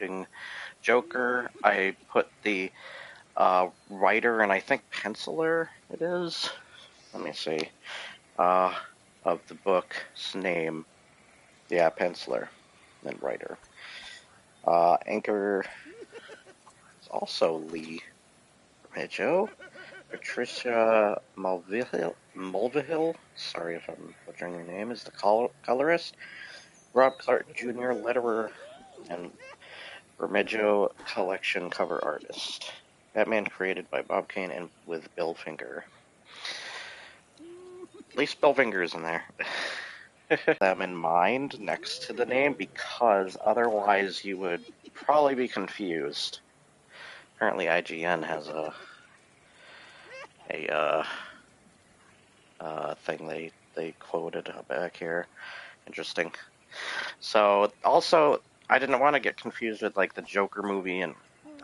reading Joker. I put the writer and I think penciler it is. Let me see. Of the book's name. Yeah, penciler and writer. Anchor is also Lee Bermejo. Patricia Mulvihill, sorry if I'm butchering your name, is the colorist. Rob Clark Jr., letterer, and Bermejo collection cover artist. Batman created by Bob Kane and with Bill Finger. At least Bill Finger is in there. Them in mind next to the name because otherwise you would probably be confused. Apparently IGN has a thing they quoted back here. Interesting. So also I didn't want to get confused with like the Joker movie, and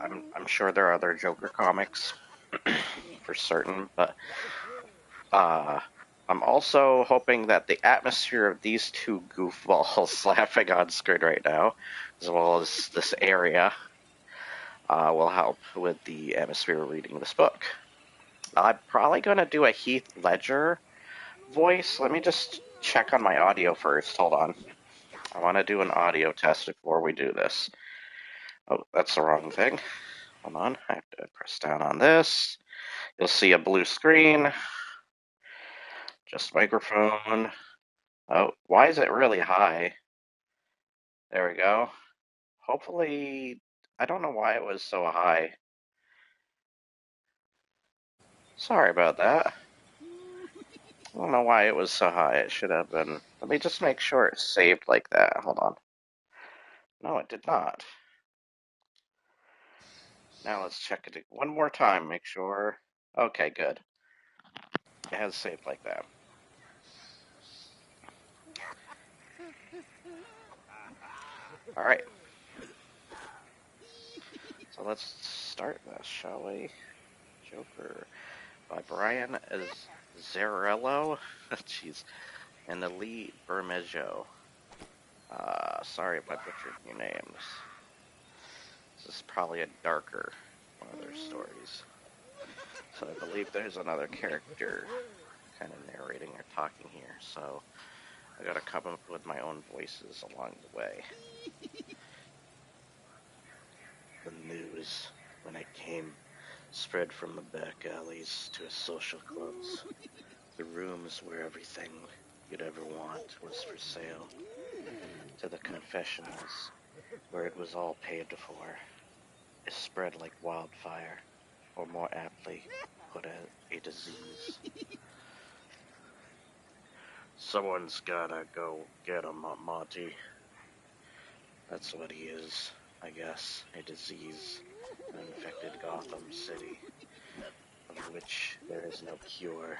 I'm sure there are other Joker comics for certain, but I'm also hoping that the atmosphere of these two goofballs laughing on screen right now, as well as this area, will help with the atmosphere of reading this book. I'm probably going to do a Heath Ledger voice. Let me just check on my audio first. Hold on. I want to do an audio test before we do this. Oh, that's the wrong thing. Hold on. I have to press down on this. You'll see a blue screen. Just microphone. Oh, why is it really high? There we go. Hopefully, I don't know why it was so high. Sorry about that. I don't know why it was so high. It should have been. Let me just make sure it's saved like that. Hold on. No, it did not. Now let's check it one more time. Make sure. Okay, good. It has saved like that. All right. So let's start this, shall we? Joker by Brian Azzarello. Jeez. And Lee Bermejo. Sorry if I butchered your names. This is probably a darker one of their stories. So I believe there's another character kind of narrating or talking here. So I gotta come up with my own voices along the way. The news, when it came, spread from the back alleys to social clubs. The rooms where everything you'd ever want was for sale. To the confessionals, where it was all paid for. It spread like wildfire, or more aptly put a disease. Someone's gotta go get him, Monty. That's what he is, I guess, a disease that infected Gotham City, of which there is no cure.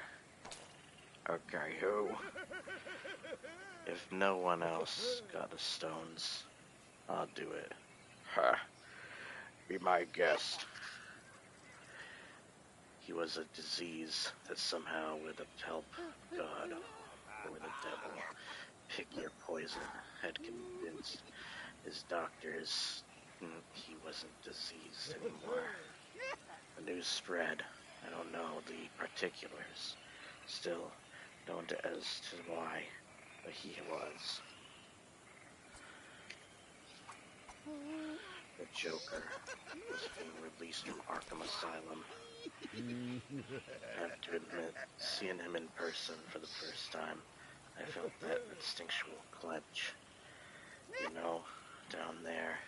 Okay, who? If no one else got the stones, I'll do it. Ha! Be my guest. He was a disease that somehow, with the help of God or the devil, pick your poison, had convinced his doctors he wasn't diseased anymore. The news spread. I don't know the particulars. Still, don't as to why, but he was. The Joker was being released from Arkham Asylum. I have to admit, seeing him in person for the first time, I felt that instinctual clench, down there.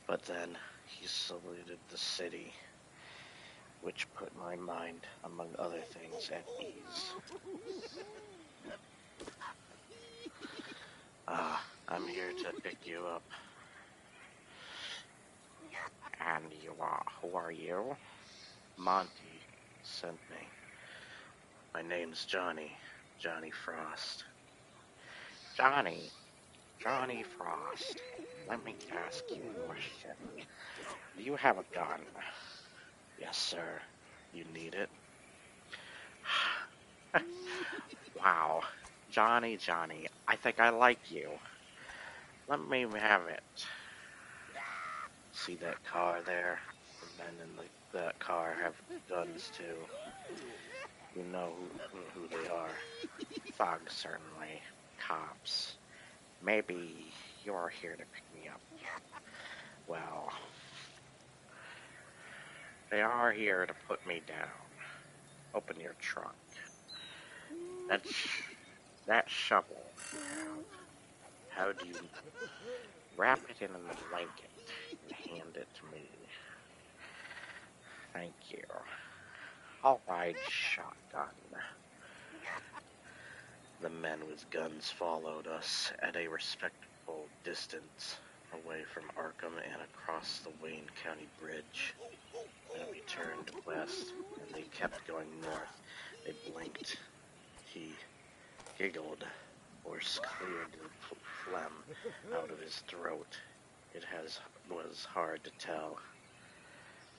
But then he saluted the city, which put my mind, among other things, at ease. I'm here to pick you up. And who are you? Monty sent me. My name's Johnny Frost. Johnny Frost, let me ask you a question. Do you have a gun? Yes, sir. You need it? Wow. Johnny, I think I like you. Let me have it. See that car there? The men in that car have guns too. You know who they are. Thugs, certainly. Cops. Maybe you're here to pick me up. Well, they are here to put me down. Open your trunk. That shovel. How do you wrap it in a blanket and hand it to me? Thank you. I'll ride shotgun. The men with guns followed us at a respectable distance away from Arkham and across the Wayne County Bridge. When we turned west and they kept going north, they blinked. He giggled or cleared the phlegm out of his throat. Was hard to tell.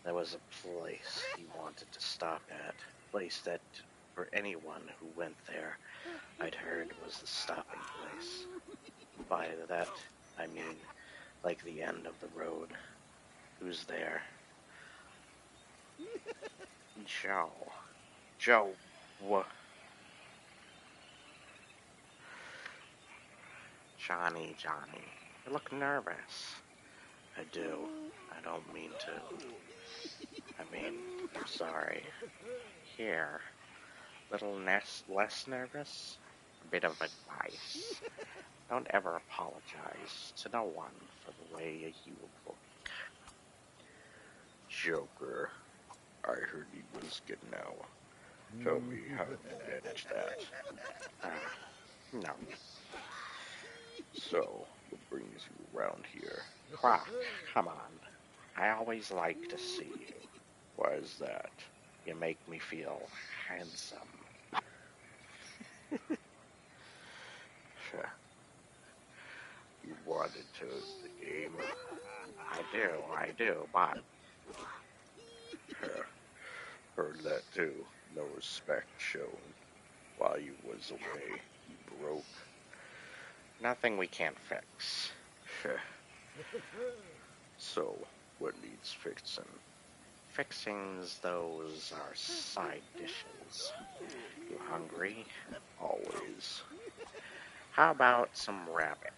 There was a place he wanted to stop at, a place that, for anyone who went there, I'd heard was the stopping place. By that, I mean, like the end of the road. Who's there? Joe. Joe, what? Johnny, you look nervous. I do. I don't mean to. I'm sorry. Here, little less nervous? A bit of advice. Don't ever apologize to no one for the way you look. Joker, I heard he was getting out. Tell me how to manage that. No. So, what brings you around here? Croc, come on. I always like to see you. Why is that? You make me feel handsome. You wanted to the game? I do, but... Heard that too. No respect shown while you was away. You broke. Nothing we can't fix. So, what needs fixing? Fixings, those are side dishes. You hungry? Always. How about some rabbit?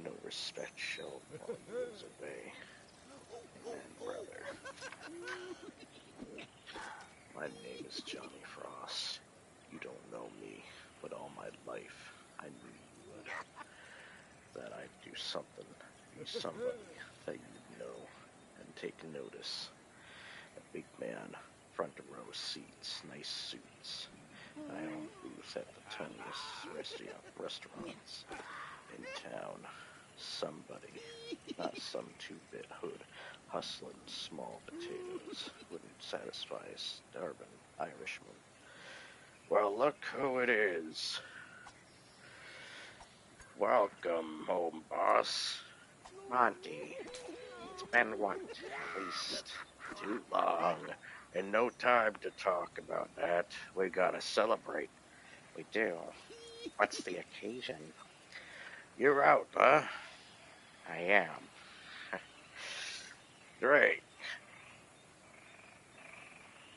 No respect shown while he was away. And brother. My name is Johnny Frost. You don't know me, but all my life I knew you would. That I'd do something, be somebody that you'd know and take notice. A big man, front row seats, nice suits. I own booth at the tiniest restaurants in town. Somebody, not some two-bit hood, hustling small potatoes, wouldn't satisfy a starving Irishman. Well, look who it is. Welcome home, boss. Monty, it's been what, at least too long, and no time to talk about that. We gotta celebrate. We do. What's the occasion? You're out, huh? I am. Great.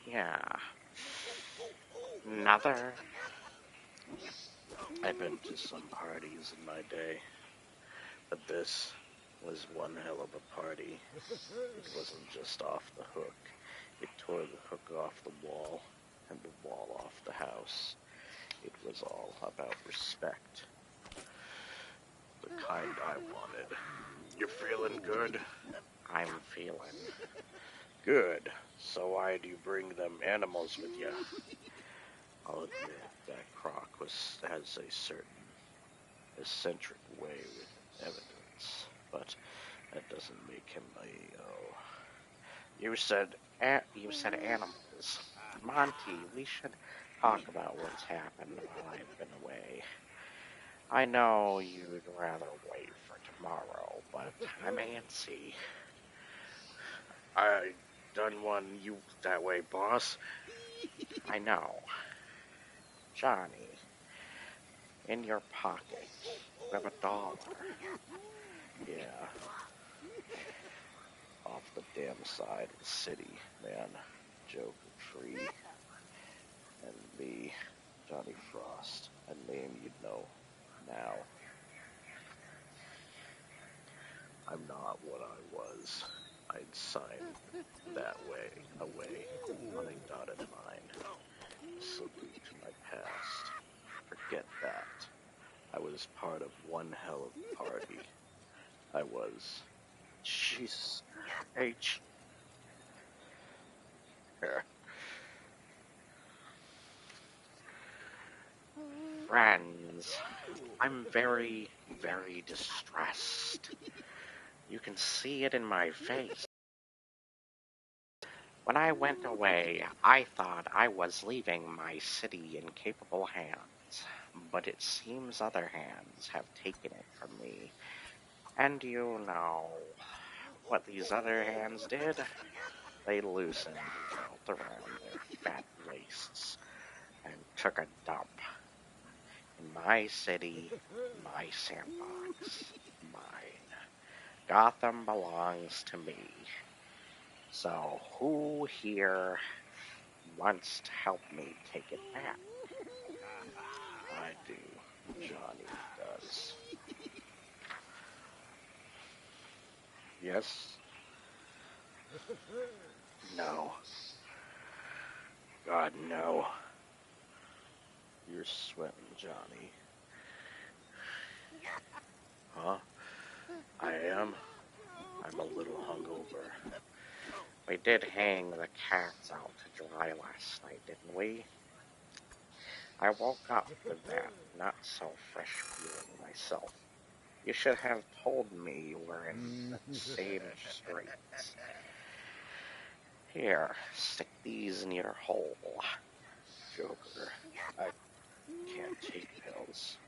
Yeah. Another? I've been to some parties in my day, but this was one hell of a party. It wasn't just off the hook. It tore the hook off the wall and the wall off the house. It was all about respect. The kind I wanted. You feeling good? I'm feeling good. So why do you bring them animals with you? I'll admit that Croc has a certain eccentric way with evidence, but that doesn't make him a... You said animals. Monty, we should talk about what's happened while I've been away. I know you'd rather wait for tomorrow, but I'm antsy. I done one you that way, boss. I know. Johnny, in your pocket, you have $1. Yeah, off the damn side of the city, man. Joker Free, and me, Johnny Frost, a name you'd know now. I'm not what I was. I'd sign that way away on a dotted line. Salute to my past. Forget that. I was part of one hell of a party. I was. Jesus. H. Friends, I'm very, very distressed. You can see it in my face. When I went away, I thought I was leaving my city in capable hands, but it seems other hands have taken it from me. And you know what these other hands did? They loosened the belt around their fat waists and took a dump. In my city, my sandbox, mine. Gotham belongs to me. So who here wants to help me take it back? I do. Johnny does. Yes? No. God, no. You're sweating, Johnny. Huh? I am? I'm a little hungover. We did hang the cats out to dry last night, didn't we? I woke up with that not-so-fresh feeling myself. You should have told me you were in the same straits. Here, stick these in your hole. Joker, I can't take pills.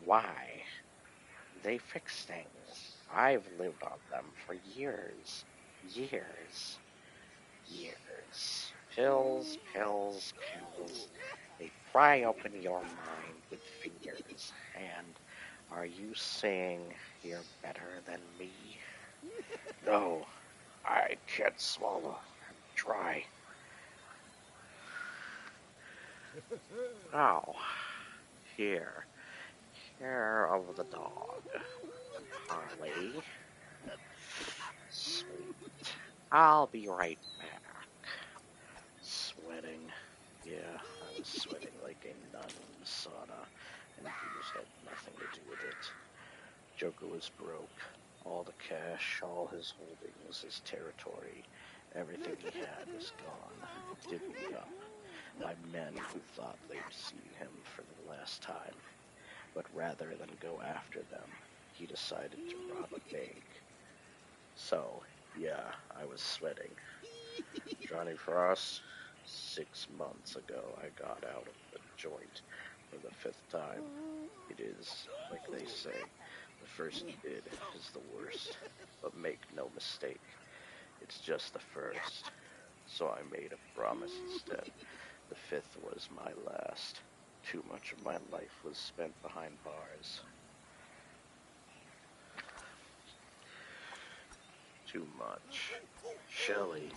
Why? They fix things. I've lived on them for years. Years. Years. Pills, pills, pills. They pry open your mind with fingers. And are you saying you're better than me? No, I can't swallow. I'm dry. Oh, here. Care of the dog. Harley. Sweet. I'll be right back. Sweating. Yeah, I was sweating like a nun in the sauna, and booze had nothing to do with it. Joker was broke. All the cash, all his holdings, his territory, everything he had was gone, divvied up by men who thought they'd see him for the last time. But rather than go after them, he decided to rob a bank. So, yeah, I was sweating. Johnny Frost, 6 months ago I got out of the joint for the 5th time. It is, like they say, the first bid is the worst. But make no mistake, it's just the first. So I made a promise instead. The 5th was my last. Too much of my life was spent behind bars. Too much. Shelly,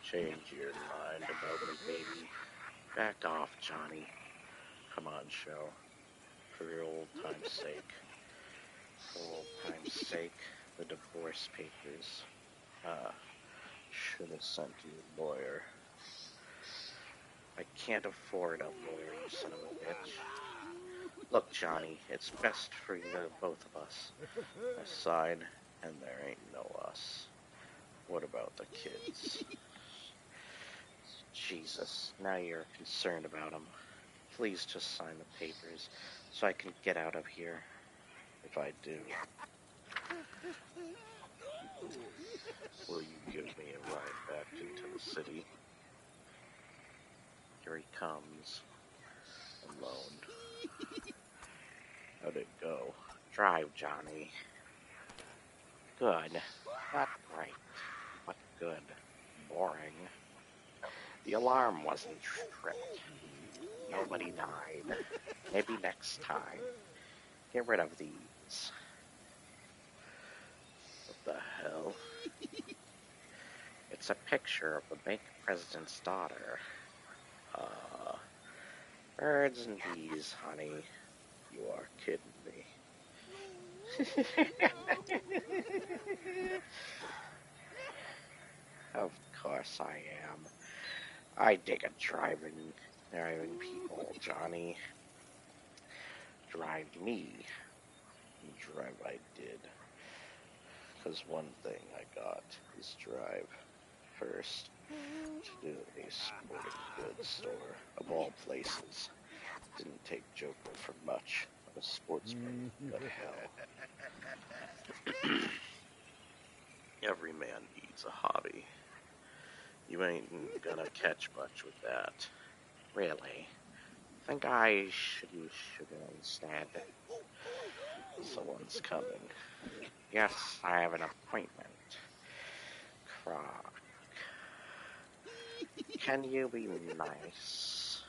change your mind about me, baby. Back off, Johnny. Come on, Shell. For your old time's sake. For old time's sake, the divorce papers. Should have sent you a lawyer. I can't afford a lawyer, you son of a bitch. Look, Johnny, it's best for the both of us. I sign, and there ain't no us. What about the kids? Jesus, now you're concerned about them. Please just sign the papers so I can get out of here. If I do, will you give me a ride back into the city? Here he comes, alone. How'd it go? Drive, Johnny. Good. Not great, but good. Boring. The alarm wasn't tripped. Nobody died. Maybe next time. Get rid of these. What the hell? It's a picture of the bank president's daughter. Birds and bees, honey. You are kidding me. Of course I am. I dig at driving people, Johnny. Drive me. Drive I did. Because one thing I got is drive first to a sporting goods store of all places. Didn't take Joker for much of a sportsman, but hell. Every man needs a hobby. You ain't gonna catch much with that. Really? Think I should use sugar instead. Someone's coming. Yes, I have an appointment. Croc. Can you be nice?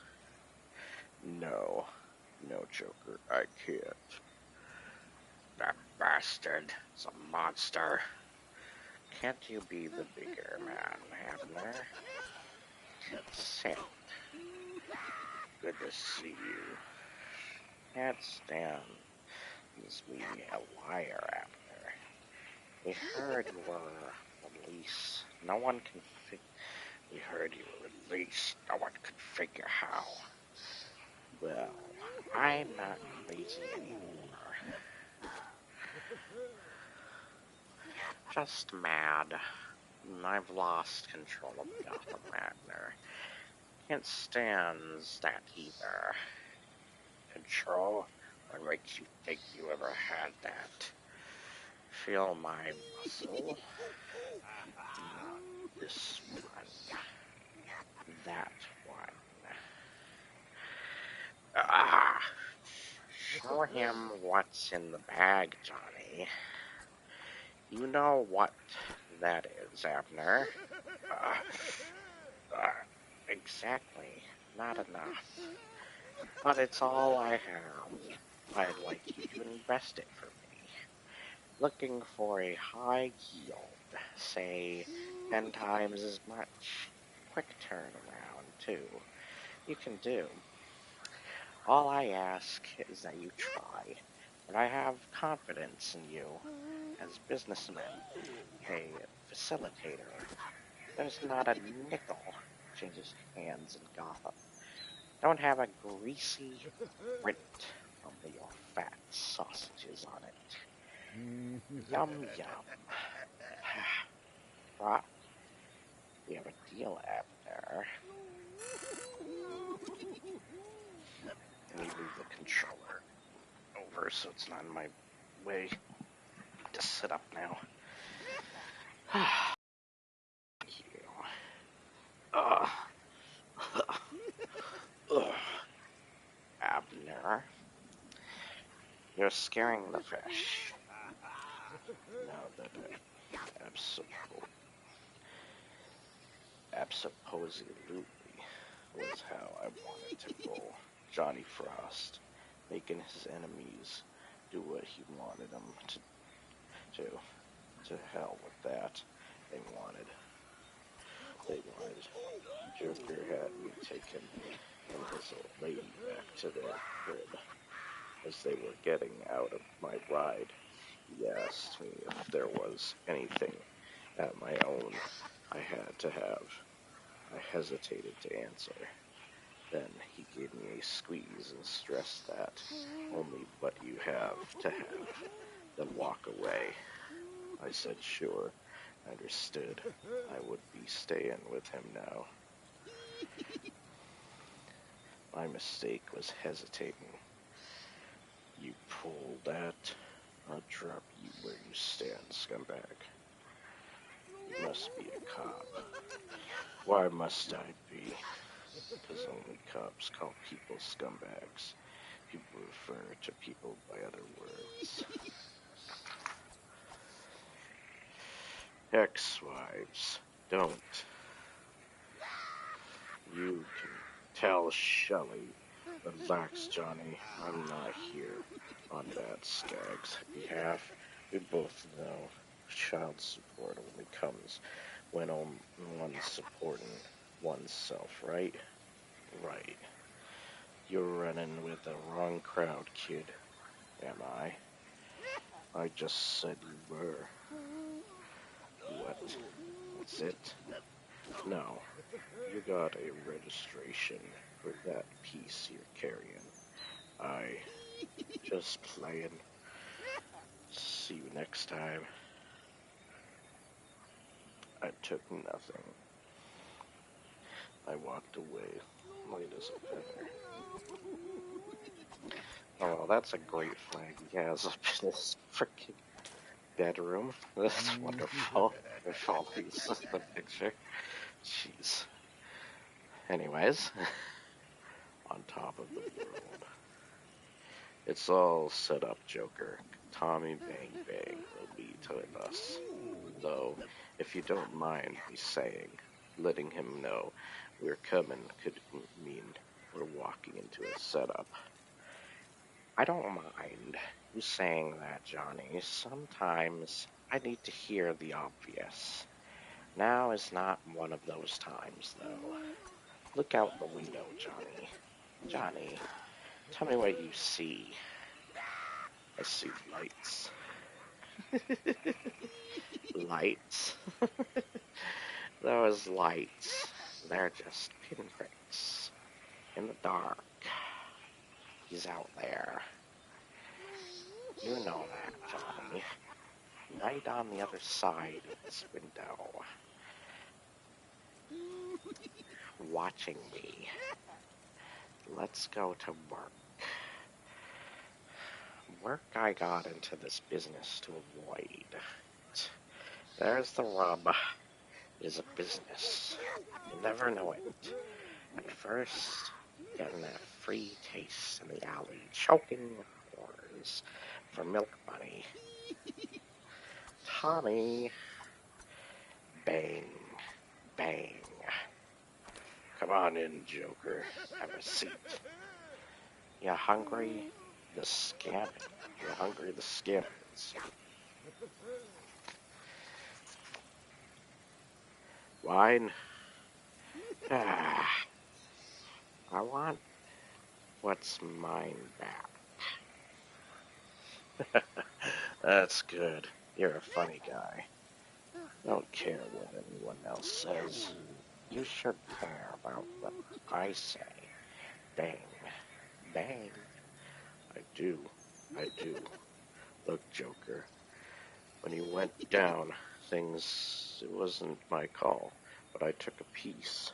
No. No, Joker, I can't. That bastard is a monster. Can't you be the bigger man, Abner? Sit. Good to see you. Can't stand this being a liar, Abner. We heard you were released. No one can We heard you were released. No one could figure how. Well, I'm not crazy anymore. Just mad. I've lost control of Gotham, Abner. Can't stand that either. Control? What makes you think you ever had that? Feel my muscle? Not this one. That one. Ah! Show him what's in the bag, Johnny. You know what that is, Abner. Exactly. Not enough. But it's all I have. I'd like you to invest it for me. Looking for a high yield, say 10 times as much. Quick turnaround, too. You can do. All I ask is that you try, but I have confidence in you as businessman, a facilitator. There's not a nickel changes hands in Gotham. Don't have a greasy print from your fat sausages on it. Yum yum. Rock, we have a deal out there. Let me move the controller over so it's not in my way. Just sit up now. Thank you. Abner, you're scaring the fish. Now that absolutely was how I wanted to roll. Johnny Frost, making his enemies do what he wanted them to do. To hell with that. They wanted Joker had me take him and his old lady back to their crib. As they were getting out of my ride, he asked me if there was anything at my own I had to have. I hesitated to answer. Then he gave me a squeeze and stressed that only what you have to have, then walk away. I said sure, understood. I would be staying with him now. My mistake was hesitating. You pull that, I'll drop you where you stand, scumbag. You must be a cop. Why must I be? Because only cops call people scumbags. People refer to people by other words. Ex-wives don't. Tell Shelley, relax, Johnny. I'm not here on that skag's behalf. We both know child support only comes when one's supporting oneself, right? Right. You're running with the wrong crowd, kid. Am I? I just said you were. What? That's it? No. You got a registration for that piece you're carrying. I just playing. See you next time. I took nothing. I walked away, light as a feather. Oh, well, that's a great flag he has up in his freaking bedroom. That's wonderful. With all these the picture. Jeez. Anyways, on top of the world. It's all set up, Joker. Tommy Bang Bang will be with us. Though, if you don't mind me saying, letting him know we're coming could mean we're walking into a setup. I don't mind you saying that, Johnny. Sometimes I need to hear the obvious. Now is not one of those times, though. Look out the window, Johnny. Johnny, tell me what you see. I see lights. Lights? Those lights, they're just pinpricks in the dark. He's out there. You know that, Johnny. Right on the other side of this window. Watching me. Let's go to work. Work I got into this business to avoid. There's the rub. It is a business. You never know it. At first, getting that free taste in the alley, choking whores for milk money. Tommy, bang, bang. Come on in, Joker. Have a seat. You hungry? The scamp. You hungry? The scampers. Wine? Ah, I want what's mine back. That's good. You're a funny guy. Don't care what anyone else says. You should care about what I say. Bang. Bang. I do. I do. Look, Joker. When you went down, it wasn't my call, but I took a piece.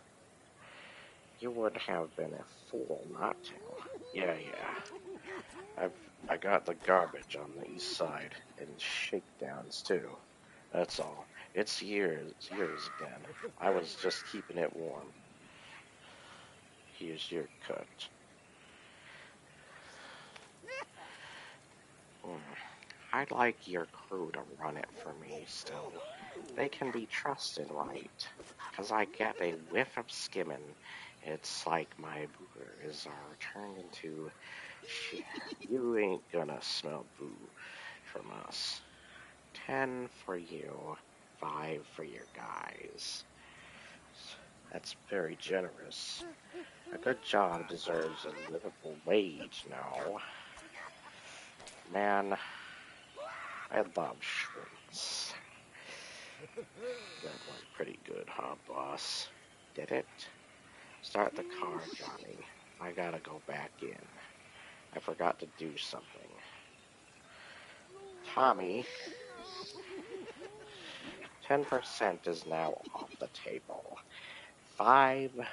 You would have been a fool not to. Yeah. I got the garbage on the east side, and shakedowns too. That's all. It's years again. I was just keeping it warm. Here's your cut. I'd like your crew to run it for me still. They can be trusted, right? 'Cause I get a whiff of skimming. It's like my boogers are turned into shit. You ain't gonna smell boo from us. 10 for you, 5 for your guys. That's very generous. A good job deserves a livable wage, no? Man, I love shrimps. That went pretty good, huh, boss? Did it? Start the car, Johnny. I gotta go back in. I forgot to do something. Tommy, 10% is now off the table. 5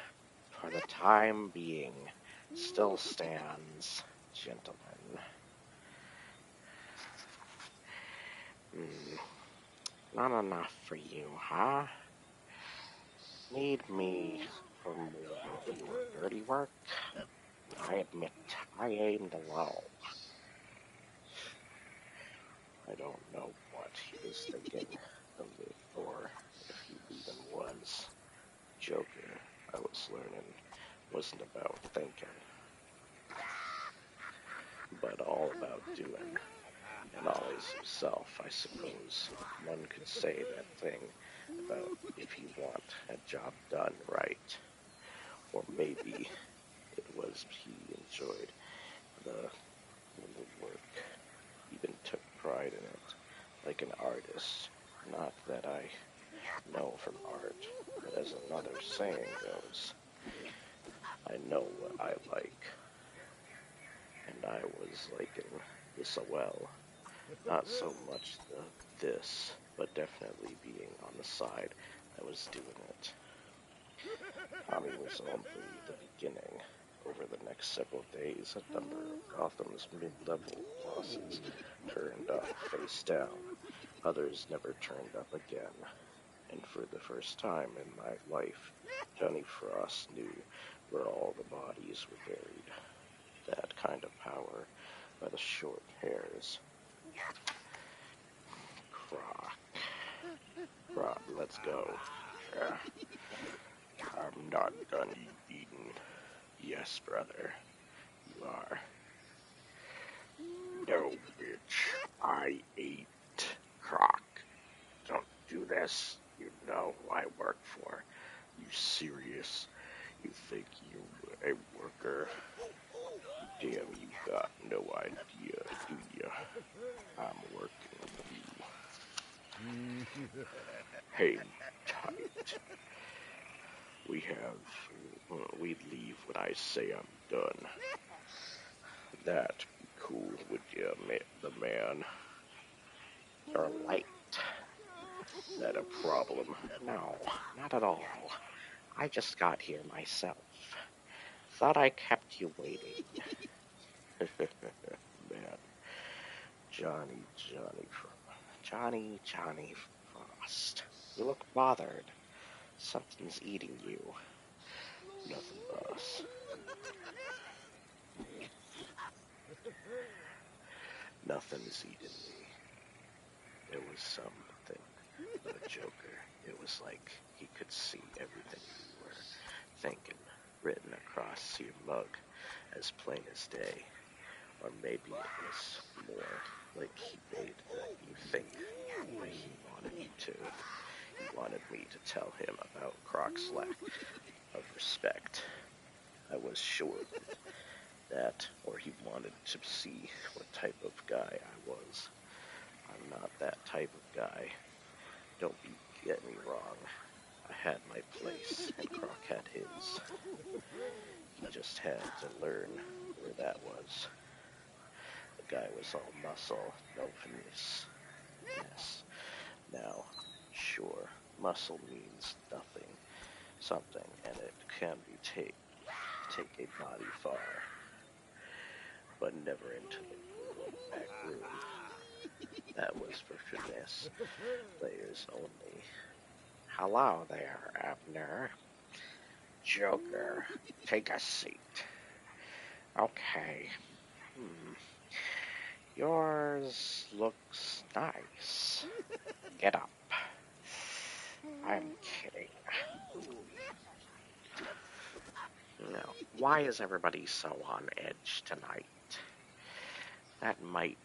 for the time being still stands, gentlemen. Not enough for you, huh? Need me for more of your dirty work? I admit, I aimed low. I don't know what he was thinking of me for, if he even was. Joking, I was learning wasn't about thinking, but all about doing, and always himself, I suppose. One could say that thing about if you want a job done right, or maybe it was he enjoyed the work, even took pride in it, like an artist. Not that I know from art, but as another saying goes, I know what I like, and I was liking this a well. Not so much this, but definitely being on the side that was doing it. Tommy was only the beginning. Over the next several days, a number of Gotham's mid-level bosses turned up face down. Others never turned up again. And for the first time in my life, Johnny Frost knew where all the bodies were buried. That kind of power by the short hairs. Croc, let's go. I'm not done eating. Yes, brother, you are. No, bitch, I ate. Croc, don't do this. You know who I work for. You serious? You think you're a worker? Damn, you got no idea, do ya? I'm working you. Hang tight. We leave when I say I'm done. That'd be cool, would you, the man? You're late. That a problem? No, not at all. I just got here myself. Thought I kept you waiting. Man, Johnny Frost. You look bothered. Something's eating you. Nothing, boss. Nothing's eating me. It was something but a joker. It was like he could see everything you were thinking, written across your mug as plain as day. Or maybe it was more like he made you think the way he wanted you to. He wanted me to tell him about Croc's lack of respect. I was sure that, or he wanted to see what type of guy I was. I'm not that type of guy. Don't get me wrong. I had my place, and Croc had his. He just had to learn where that was. The guy was all muscle, no finesse. Yes. Now, sure, muscle means something, and it can be take a body far, but never into the back room. That was for finesse players only. Hello there, Abner. Joker, take a seat. Okay. Yours looks nice. Get up. I'm kidding. Now, why is everybody so on edge tonight? That might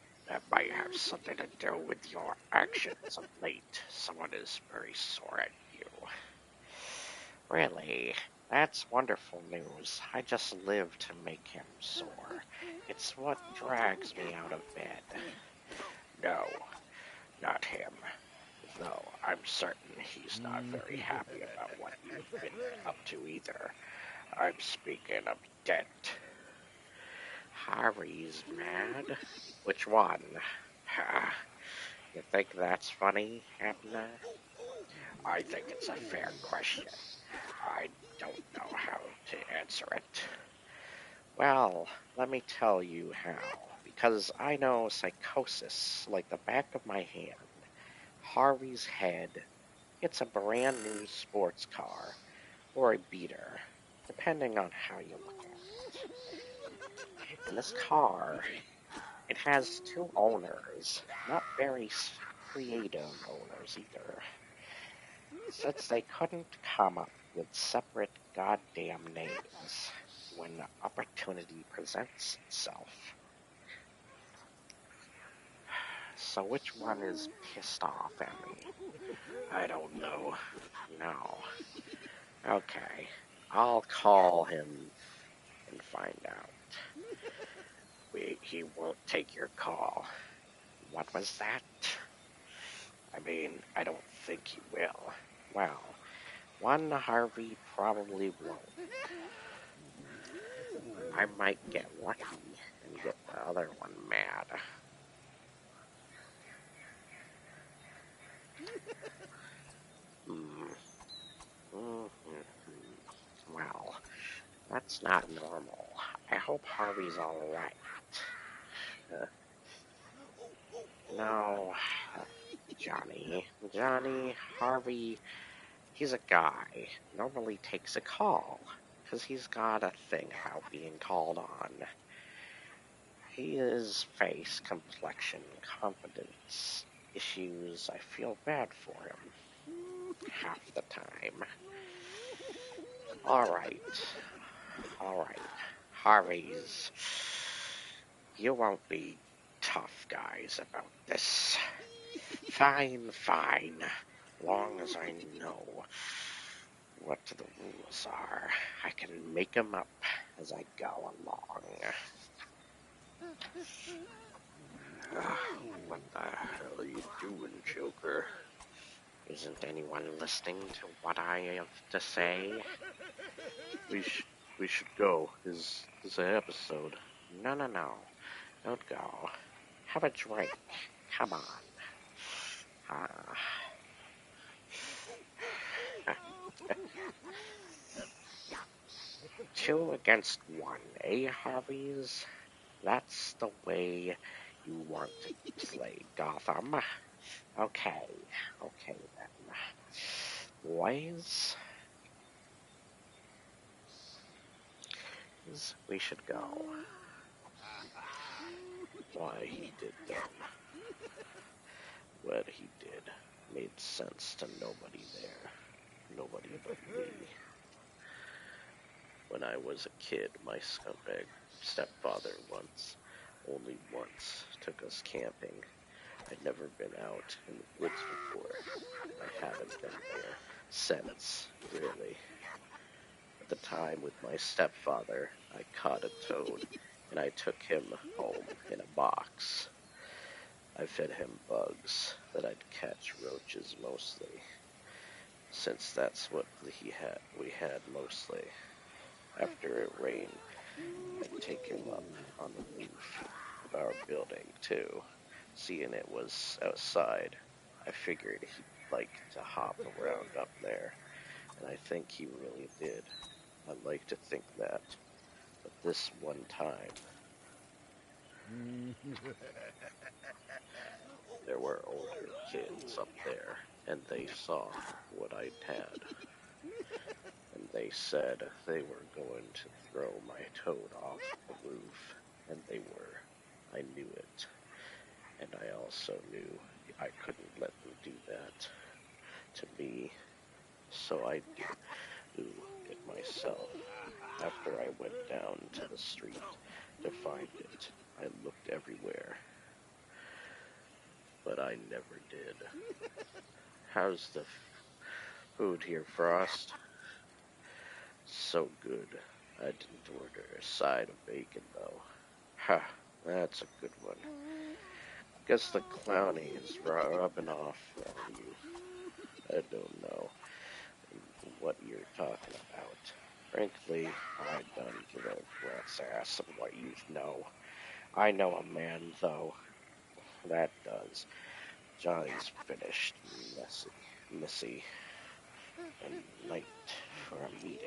have something to do with your actions of late. Someone is very sore at you. Really? That's wonderful news. I just live to make him sore. It's what drags me out of bed. No, not him. Though I'm certain he's not very happy about what you've been up to either. I'm speaking of Dent. Harry's mad? Which one? You think that's funny, Abner? I think it's a fair question. I don't know how to answer it. Well, let me tell you how. Because I know psychosis like the back of my hand. Harvey's head. It's a brand new sports car. Or a beater. Depending on how you look at it. And this car, it has two owners. Not very creative owners either. Since they couldn't come up with separate goddamn names when the opportunity presents itself. So which one is pissed off at me? I don't know. No. Okay. I'll call him and find out. He won't take your call. What was that? I mean, I don't think he will. Well, one Harvey probably won't. I might get lucky and get the other one mad. Well, that's not normal. I hope Harvey's alright. No, Johnny, Harvey, he's a guy. Normally takes a call, 'cause he's got a thing about being called on. His face, complexion, confidence issues, I feel bad for him. Half the time. Alright. Harvey's. You won't be tough guys about this. Fine. Long as I know what the rules are, I can make 'em up as I go along. What the hell are you doing, Joker? Isn't anyone listening to what I have to say? We should go. Is an episode? No. Don't go. Have a drink. Come on. Two against one, eh, Harveys? That's the way you want to play, Gotham. Okay then. Boys, we should go. Why he did that. What he did made sense to nobody there. Nobody but me. When I was a kid, my scumbag stepfather only once, took us camping. I'd never been out in the woods before. I haven't been there since, really. At the time with my stepfather, I caught a toad, and I took him home in a box. I fed him bugs that I'd catch roaches mostly, since that's what we had mostly. After it rained, I'd take him up on the roof of our building too. Seeing it was outside, I figured he'd like to hop around up there, and I think he really did. I'd like to think that, but this one time, there were older kids up there, and they saw what I'd had, and they said they were going to throw my toad off the roof, and they were. I knew it, and I also knew I couldn't let them do that to me, so I do it myself. After I went down to the street to find it, I looked everywhere, but I never did. How's the food here, Frost? So good. I didn't order a side of bacon, though. Ha, that's a good one. Guess the clowning is rubbing off on you. I don't know what you're talking about. Frankly, I don't give a rat's ass of what you know. I know a man, though. That does. Johnny's finished, Missy, and late for a meeting.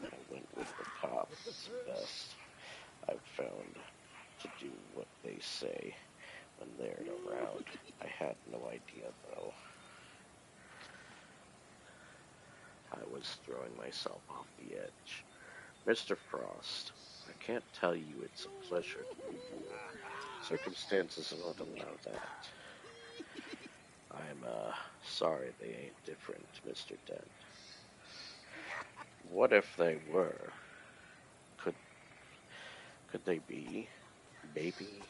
I went with the cop. It's best I've found to do what they say when they're around. I had no idea, though. I was throwing myself off the edge. Mr. Frost, I can't tell you it's a pleasure to meet you. Circumstances won't allow that. I'm, sorry they ain't different, Mr. Dent. What if they were? Could could they be? Maybe.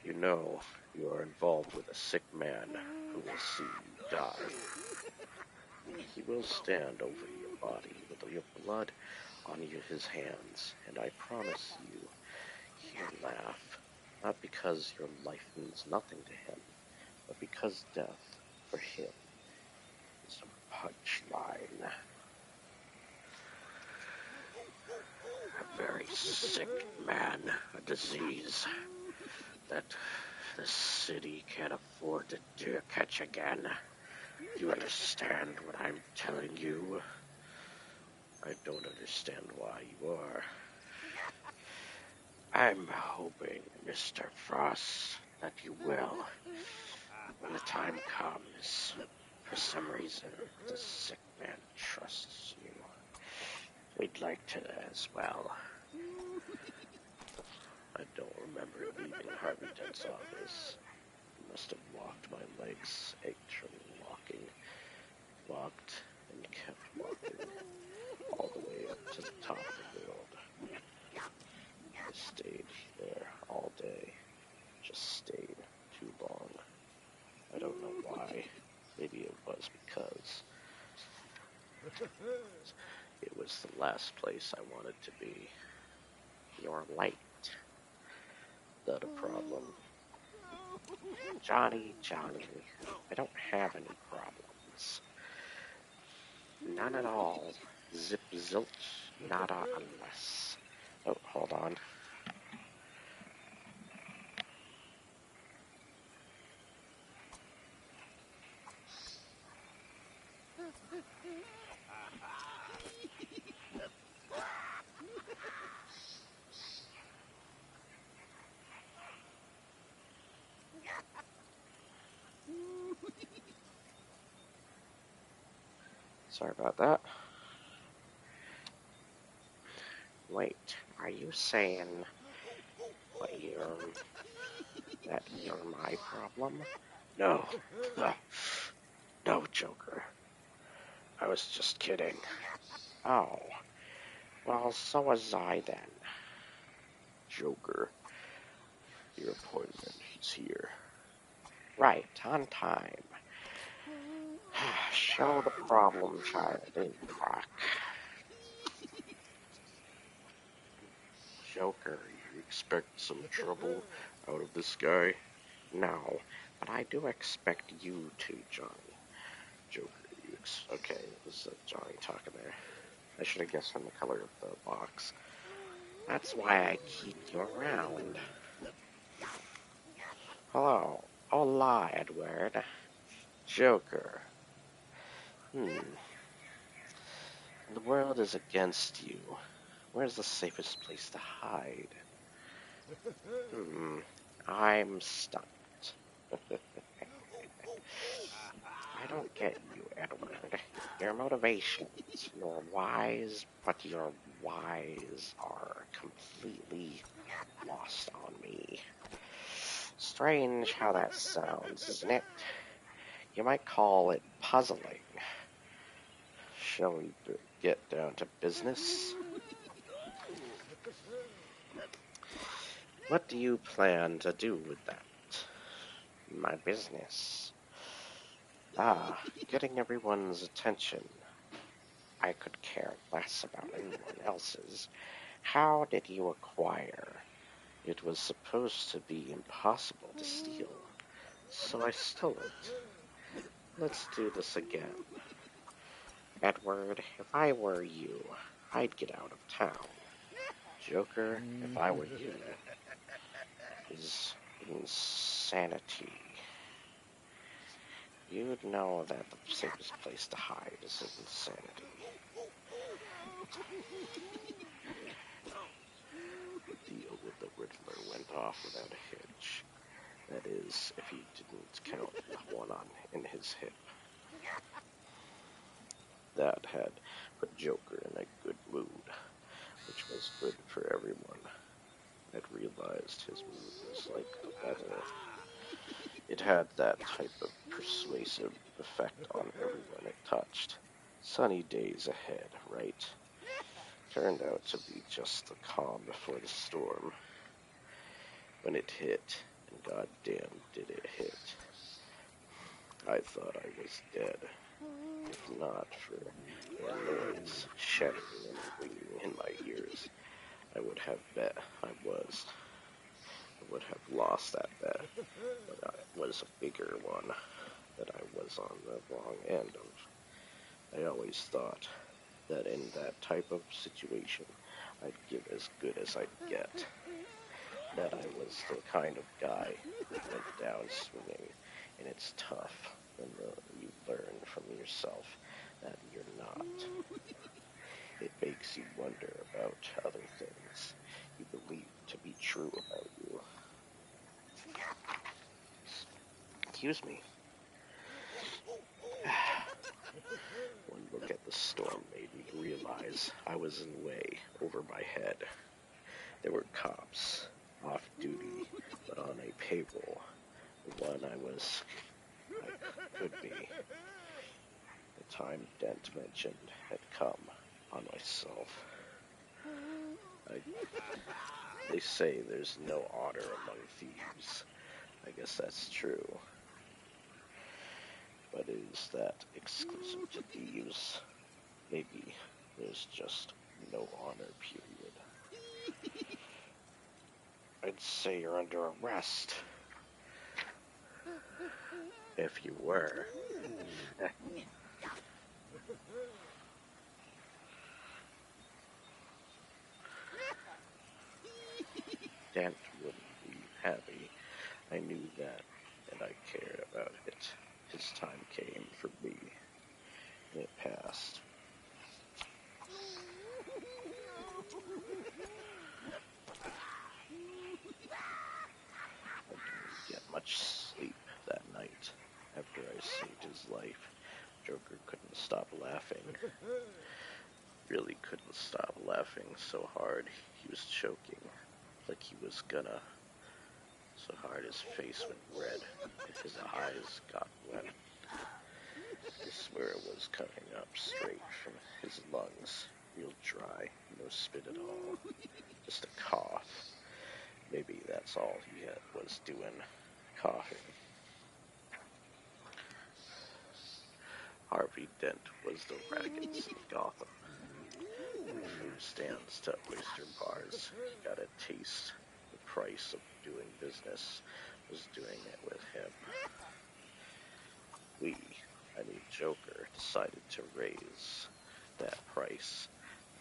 You know, you are involved with a sick man who will soon die. He will stand over your body with your blood on his hands, and I promise you, he'll laugh, not because your life means nothing to him, but because death, for him, is a punchline. A very sick man, a disease that the city can't afford to catch again. You understand what I'm telling you? I don't understand why you are. I'm hoping, Mr. Frost, that you will, when the time comes. For some reason, the sick man trusts you. We'd like to as well. I don't remember leaving Harvey Dent's office. I must have walked, my legs ached from walking. Walked and kept walking, all the way up to the top of the world. I stayed there all day. Just stayed too long. I don't know why. Maybe it was because it was the last place I wanted to be. Your light. That a problem? Johnny, I don't have any problems. None at all. Zip zilch, nada unless. Oh, hold on. Sorry about that. Wait, are you saying that you're my problem? No. No, Joker. I was just kidding. Oh. Well, so was I then. Joker. Your appointment. He's here. Right, on time. Show the problem child in rock. Joker, you expect some trouble out of this guy? No, but I do expect you to, Johnny. Joker, okay, this is Johnny talking there. I should have guessed from the color of the box. That's why I keep you around. Hello. Hola, Edward. Joker. The world is against you. Where's the safest place to hide? I'm stumped. I don't get you, Edward. Your motivations, you're wise, but your whys are completely lost on me. Strange how that sounds, isn't it? You might call it puzzling. Shall we get down to business? What do you plan to do with that? My business. Getting everyone's attention. I could care less about anyone else's. How did you acquire? It was supposed to be impossible to steal, so I stole it. Let's do this again. Edward, if I were you, I'd get out of town. Joker, if I were you, is insanity. You'd know that the safest place to hide is insanity. The deal with the Riddler went off without a hitch. That is, if he didn't count the one in his hip. That had put Joker in a good mood, which was good for everyone. I'd realized his mood was like the weather. It had that type of persuasive effect on everyone it touched. Sunny days ahead, right? Turned out to be just the calm before the storm. When it hit, and goddamn did it hit, I thought I was dead. If not for the noise shattering and ringing in my ears, I would have bet I would have lost that bet, but it was a bigger one that I was on the wrong end of. I always thought that in that type of situation, I'd give as good as I'd get. That I was the kind of guy who went down swinging, and it's tough when you learn from yourself that you're not. It makes you wonder about other things you believe to be true about you. Excuse me. One look at the storm made me realize I was in way over my head. There were cops, off duty, but on a payroll. The one I could be. The time Dent mentioned had come on myself. They say there's no honor among thieves. I guess that's true. But is that exclusive to thieves? Maybe there's just no honor, period. I'd say you're under arrest. If you were. Dent wouldn't be happy. I knew that, and I cared about it. His time came for me, and it passed. I didn't get much sleep that night. After I saved his life, Joker couldn't stop laughing. Really couldn't stop laughing so hard he was choking, like he was gonna. So hard his face went red, and his eyes got wet. I swear it was coming up straight from his lungs, real dry, no spit at all, just a cough. Maybe that's all he was doing, coughing. Harvey Dent was the rackets in Gotham. From food stands to oyster bars, he got a taste. The price of doing business was doing it with him. I mean Joker, decided to raise that price.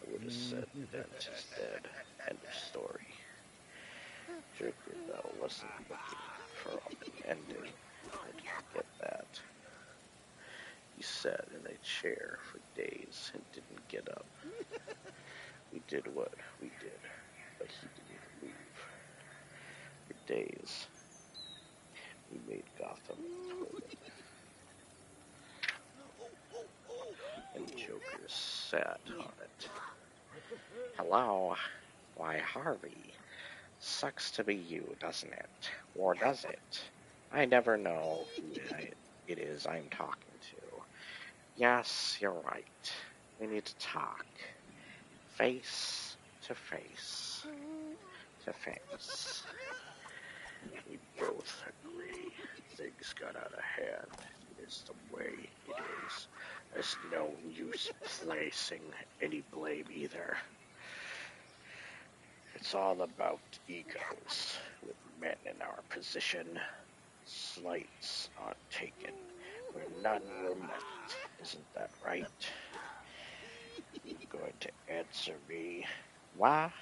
I would have said Dent is dead. End of story. Joker, though, wasn't looking for an ending. I didn't get that. He sat in a chair for days and didn't get up. We did what we did, but he didn't move. For days, we made Gotham toilet. And Joker sat on it. Hello? Why, Harvey. Sucks to be you, doesn't it? Or does it? I never know who it is I'm talking to. Yes, you're right. We need to talk. Face to face. To face. We both agree things got out of hand. It is the way it is. There's no use placing any blame either. It's all about egos. With men in our position, slights are taken where none were meant. Isn't that right? You going to answer me? What?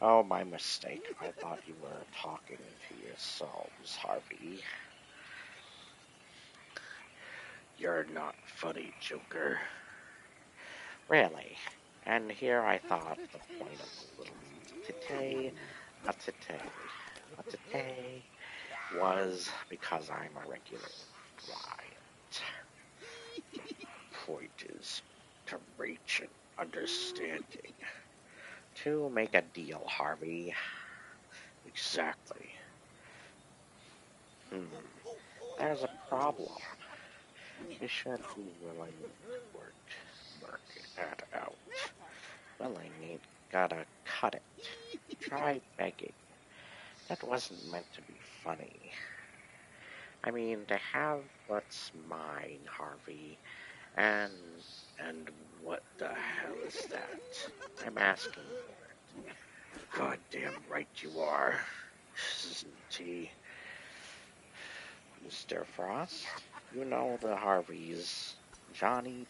Oh, my mistake. I thought you were talking to yourselves, Harvey. You're not funny, Joker. Really? And here I thought the point of the little tete was because I'm a regular client. The point is to reach an understanding. To make a deal, Harvey. Exactly. There's a problem. You should be willing to work that out. Willing ain't gotta cut it. Try begging. That wasn't meant to be funny. I mean, to have what's mine, Harvey, and what the hell is that? I'm asking for it. Goddamn right you are. Isn't he? Mr. Frost? You know the Harveys. Johnny.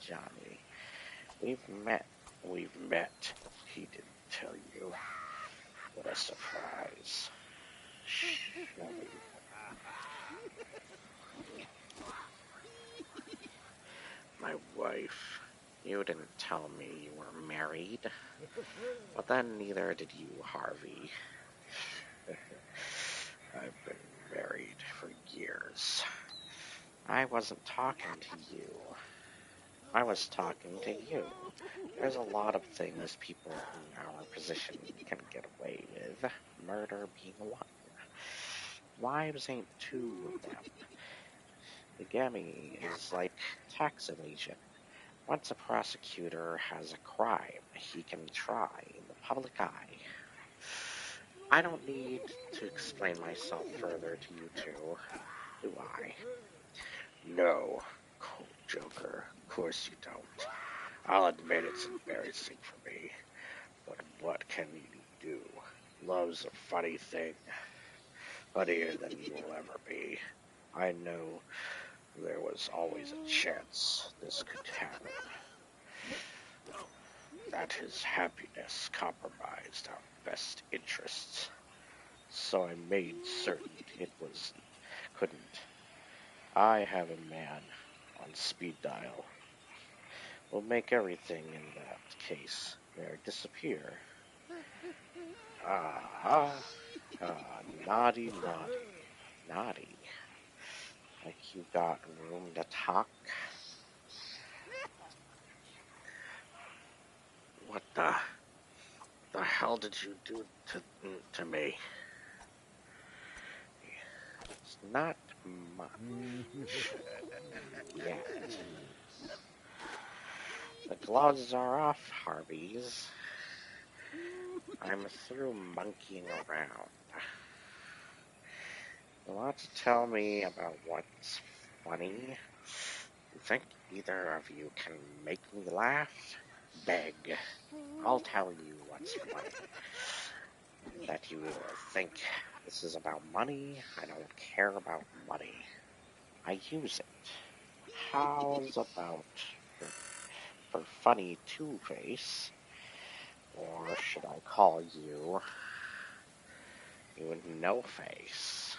We've met. We've met. He didn't tell you. What a surprise. My wife. You didn't tell me you were married. But then neither did you, Harvey. I've been married for years. I wasn't talking to you. I was talking to you. There's a lot of things people in our position can get away with, murder being one. Wives ain't two of them. Bigamy is like tax evasion. Once a prosecutor has a crime, he can try in the public eye. I don't need to explain myself further to you two, do I? No, cold Joker, of course you don't. I'll admit it's embarrassing for me, but what can you do? Love's a funny thing, funnier than you'll ever be. I know there was always a chance this could happen, that his happiness compromised our best interests. So I made certain it couldn't. I have a man on speed dial. We'll make everything in that case there disappear. Ah, naughty. Naughty. Like you got room to talk? What the hell did you do to me? It's not much yet. The gloves are off, Harveys. I'm through monkeying around. You want to tell me about what's funny? You think either of you can make me laugh? Beg. I'll tell you what's funny. That you think this is about money? I don't care about money. I use it. How's about for funny Two-Face? Or should I call you No-Face?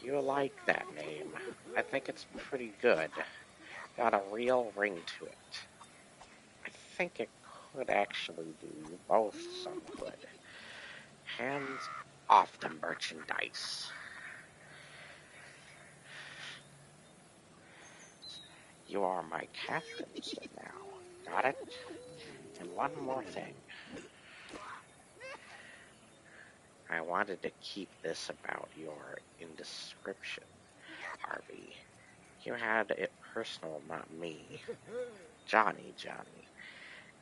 You like that name. I think it's pretty good. Got a real ring to it. I think it could actually do you both some good. Hands off the merchandise. You are my captain now. Got it? And one more thing. I wanted to keep this about your indiscretion, Harvey. You had it personal, not me. Johnny.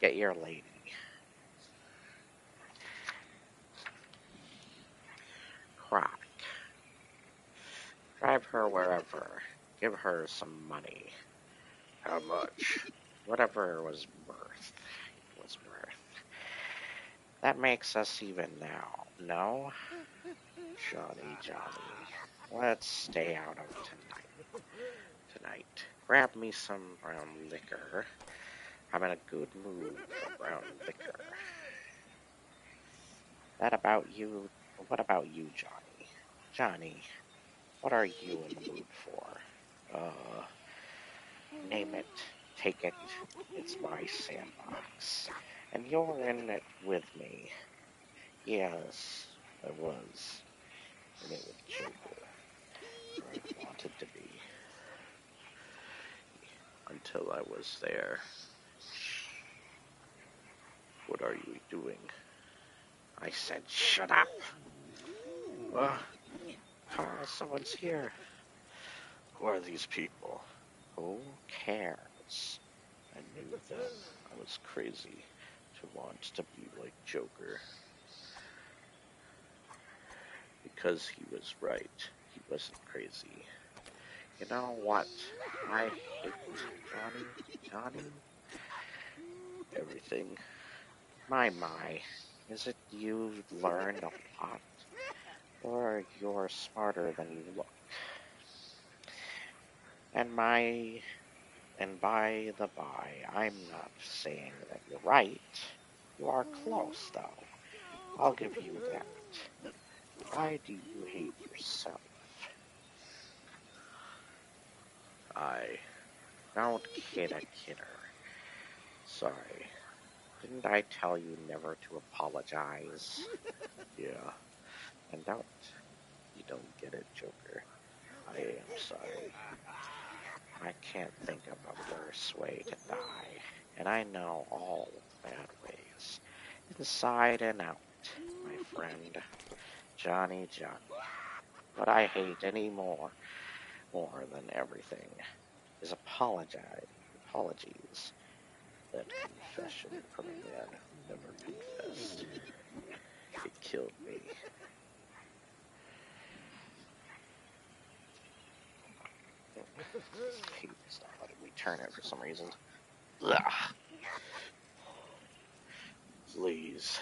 Get your lady. Croc. Drive her wherever. Give her some money. How much? Whatever it was worth. That makes us even now, no? Johnny. Let's stay out of tonight. Grab me some brown liquor. I'm in a good mood for brown liquor. What about you, Johnny? Johnny, what are you in the mood for? Name it, take it, it's my sandbox. And you're in it with me. Yes, I was in it with Joker. I wanted to be. Until I was there. What are you doing? I said, shut up. Carl, someone's here. Who are these people? Who cares? I knew then I was crazy to want to be like Joker. Because he was right. He wasn't crazy. You know what? I hate Johnny. Everything. My. Is it you've learned a lot? Or you're smarter than you look? And by the by, I'm not saying that you're right. You are close, though. I'll give you that. Why do you hate yourself? I don't kid a kidder. Sorry. Didn't I tell you never to apologize? Yeah. And you don't get it, Joker. I am sorry. I can't think of a worse way to die. And I know all the bad ways. Inside and out, my friend. Johnny. What I hate more than everything, is apologies. That confession from a man who never confessed. It killed me. He's not letting me turn it for some reason. Ugh. Please,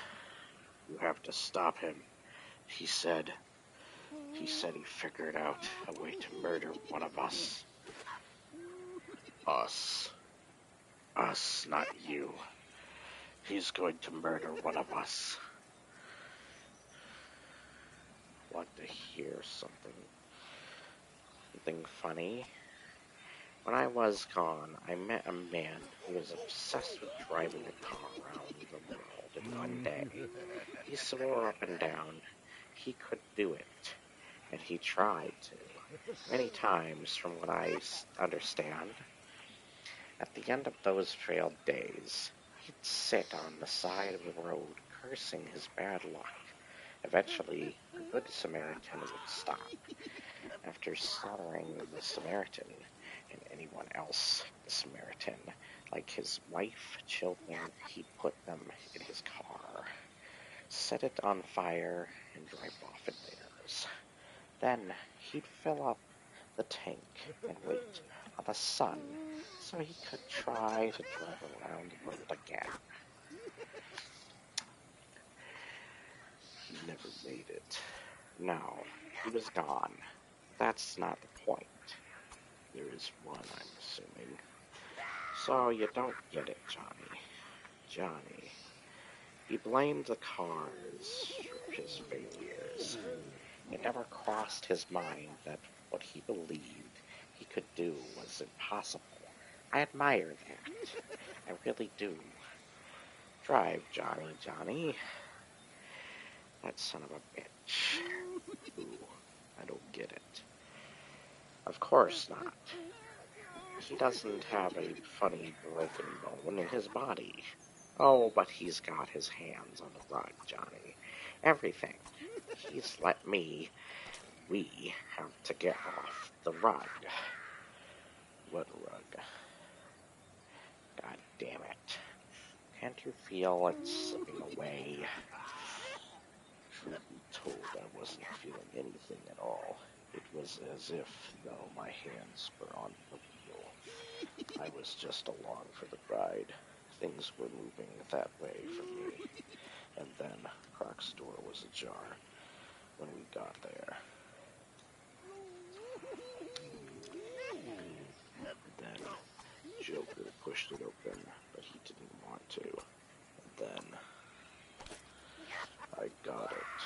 you have to stop him. He said he figured out a way to murder one of us. Us, not you. He's going to murder one of us. Want to hear something funny? When I was gone, I met a man who was obsessed with driving a car around the world in one day. He swore up and down he could do it, and he tried to, many times from what I understand. At the end of those failed days, he'd sit on the side of the road cursing his bad luck. Eventually, a good Samaritan would stop. After slaughtering the Samaritan, and anyone else, the Samaritan, like his wife, children, he'd put them in his car, set it on fire, and drive off in theirs. Then he'd fill up the tank and wait on the sun so he could try to drive around the world again. He never made it. No, he was gone. That's not the point. There is one, I'm assuming. So you don't get it, Johnny. He blamed the cars for his failures. It never crossed his mind that what he believed he could do was impossible. I admire that. I really do. Drive, Johnny. That son of a bitch. Ooh, I don't get it. Of course not. He doesn't have a funny broken bone in his body. Oh, but he's got his hands on the rug, Johnny. Everything. We have to get off the rug. What rug? God damn it. Can't you feel it slipping away? Truth be told, I wasn't feeling anything at all. It was as if, though, my hands were on the wheel. I was just along for the ride. Things were moving that way for me. And then Croc's door was ajar when we got there. Then Joker pushed it open, but he didn't want to. And then I got it.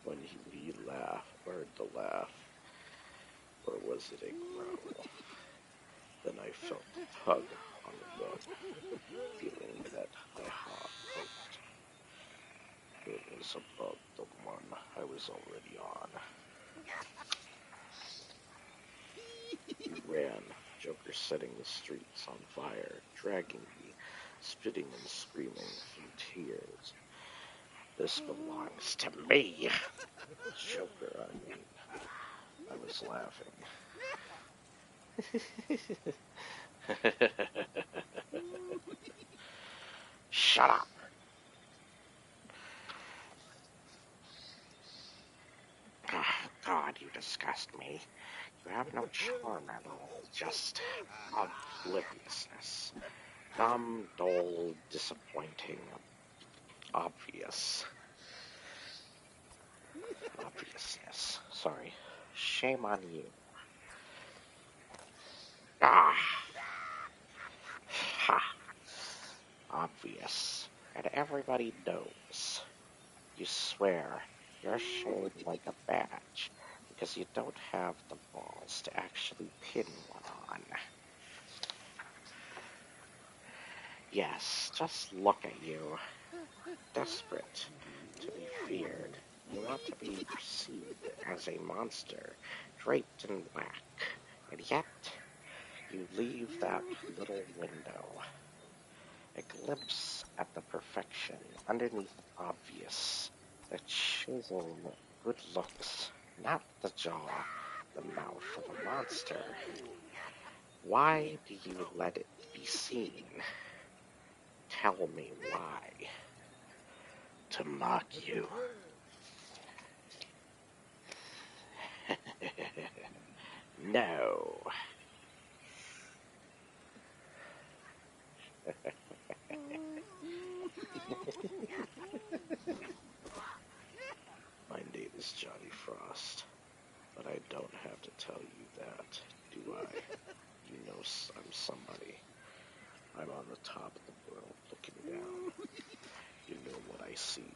When he heard the laugh, or was it a growl? Then I felt a tug on the rug, feeling that my heart hoped. It was above the one I was already on. We ran, Joker setting the streets on fire, dragging me, spitting and screaming through tears. This belongs to me. Joker, I mean. I was laughing. Shut up! Oh, God, you disgust me. You have no charm at all, just obliviousness. Dumb, dull, disappointing, obvious. Obviousness. Sorry. Shame on you. Ah! Ha! Obvious. And everybody knows. You swear you're showed like a badge because you don't have the balls to actually pin one on. Yes, just look at you. Desperate to be feared. You want to be perceived as a monster, draped in black, and yet you leave that little window. A glimpse at the perfection underneath the obvious, the chiseled good looks, not the jaw, the mouth of a monster. Why do you let it be seen? Tell me why. To mock you. No. My name is Johnny Frost, but I don't have to tell you that, do I? You know I'm somebody. I'm on the top of the world looking down. You know what I see.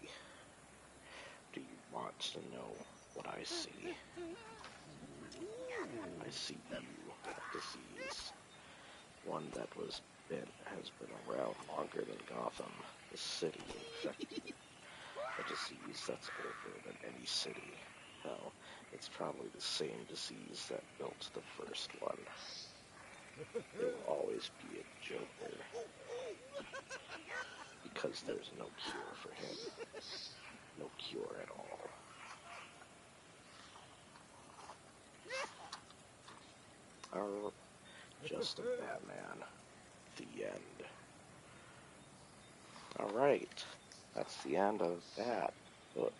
Do you want to know what I see? I see you, a disease. One that has been around longer than Gotham, the city infected. A disease that's older than any city. Hell, it's probably the same disease that built the first one. There will always be a Joker, because there's no cure for him. No cure at all. Or just a Batman. The end. Alright, that's the end of that book.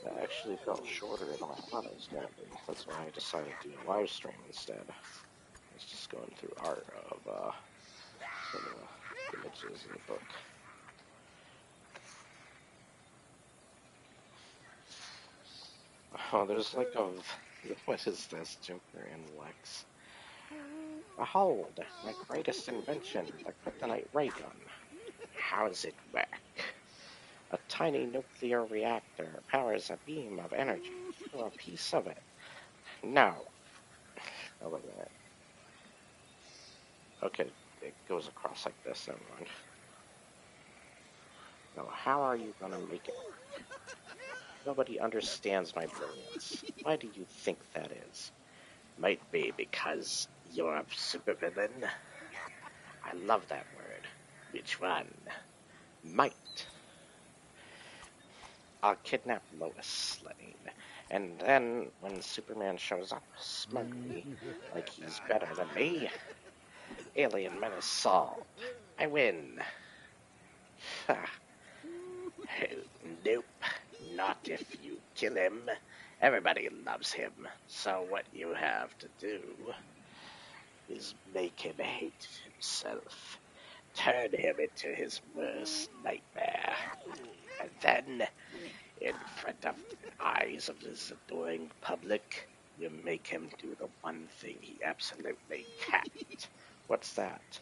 That actually felt shorter than I thought it was going to be. That's why I decided to do a live stream instead. I was just going through art of some of the images in the book. Oh, there's like a... What is this? Joker and Lex. Behold, my greatest invention, the kryptonite ray gun. How does it work? A tiny nuclear reactor powers a beam of energy through a piece of it. No. Oh, wait a minute. Okay, it goes across like this, never mind. Now, how are you gonna make it work? Nobody understands my brilliance. Why do you think that is? Might be because you're a supervillain. I love that word. Which one? Might. I'll kidnap Lois Lane, and then when Superman shows up smugly, like he's better than me, alien menace solved. I win. Nope, not if you kill him. Everybody loves him, so what you have to do is make him hate himself. Turn him into his worst nightmare. And then, in front of the eyes of his adoring public, you make him do the one thing he absolutely can't. What's that?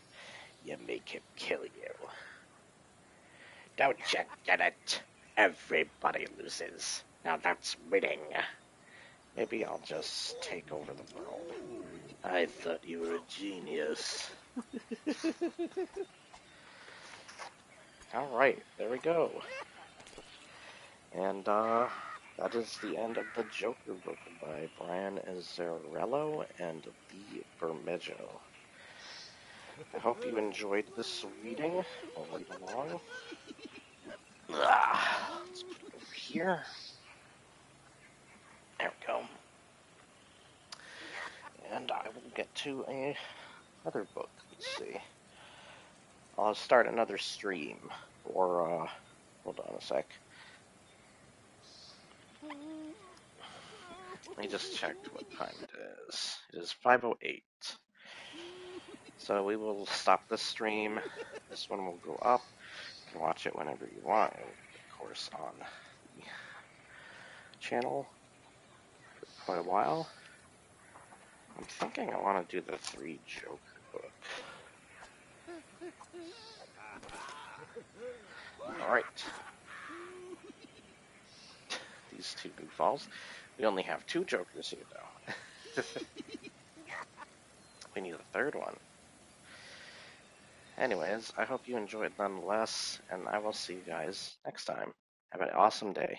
You make him kill you. Don't you get it? Everybody loses. Now that's winning. Maybe I'll just take over the world. I thought you were a genius. Alright, there we go. And that is the end of the Joker book by Brian Azzarello and the Bermejo. I hope you enjoyed this reading. I'll read along. Let's put it over here. There we go. get to another book. Let's see. I'll start another stream. Or, hold on a sec. I just checked what time it is. It is 5:08. So we will stop this stream. This one will go up. You can watch it whenever you want. It will be, of course, on the channel for quite a while. I'm thinking I want to do the 3 Joker book. Alright. These 2 goofballs. We only have 2 Jokers here, though. We need a 3rd one. Anyways, I hope you enjoyed nonetheless, and I will see you guys next time. Have an awesome day.